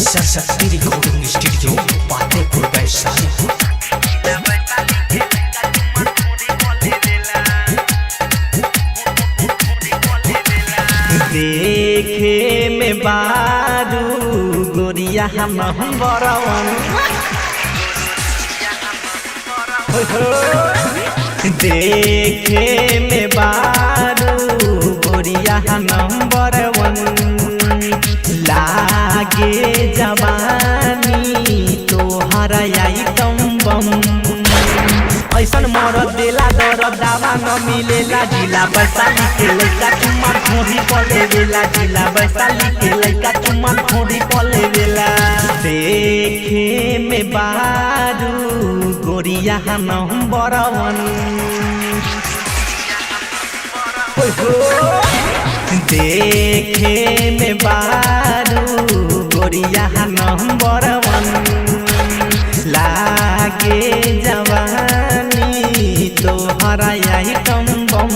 Saraswati recording studio Patepur Vaishali. देखे में बारू गोरिया हम बरवन देखे में बारू गोरिया नंबर वन लागे जवानी तोहर आइटम बम ऐसन मरद देला दरद दावा न मिलेला जिला वैशाली के लइका चुम्मा घोड़ी पले वेला जिला वैशाली के लइका चुम्मा घोड़ी पले वेला देखे में बारू गोरिया नंबर वन देखे में बारू गोरिया नंबर वन लागे जवानी तोहरा आइटम बम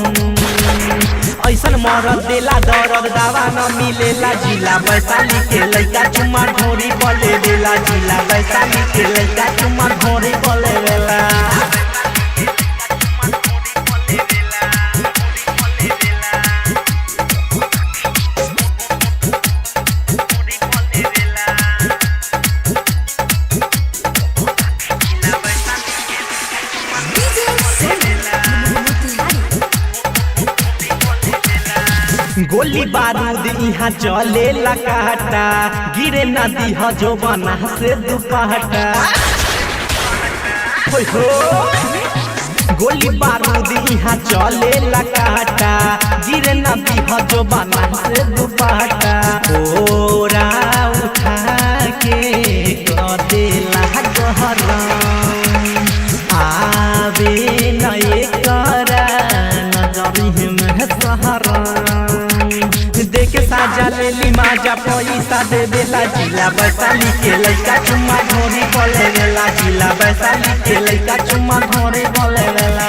ऐसन मरद देला दरद दावा न मिलेला जिला वैशाली के लइका चुम्मा घोड़ी पले देला जिला वैशाली के लइका चुम्मा घोड़ी पले देला। गोली बारूद यहाँ चले लकाटा गिरे नदी ह जो बना से दुपहटा गोली बारूद यहाँ चले लकाटा गिरे नदी ह जो बना से दुपहटा ओरा उठा के कदेला गहरा आवे नए करा नजरी में सहारा देखे साजा लेली माजा पैसा दे देला जिला वैशाली के लइका चुम्मा घोड़ी पले वेला जिला वैशाली के लइका चुम्मा घोड़ी पले वेला।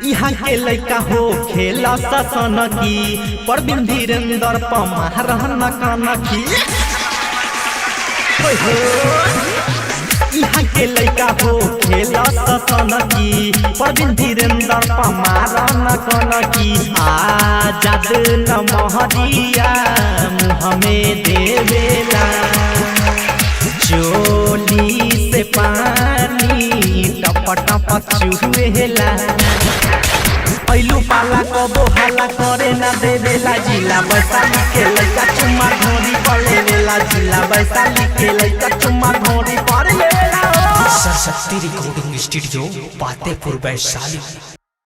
यहाँ के लइका हो खेला ससन की परवीन धीरेन्द्र पमारन कनकी यहाँ के लइका हो खेला ससन की परवीन धीरेन्द्र पमारन कनकी आजाद न महरिया मुँह में देवेला चोली से पानी टप टप चुहेला पहलू पाला कबो हाला करे ना दे देला जिला वैशाली के लइका चुम्मा घोड़ी पले वेला जिला वैशाली के लइका चुम्मा घोड़ी पले वेला। Saraswati recording studio Patepur Vaishali.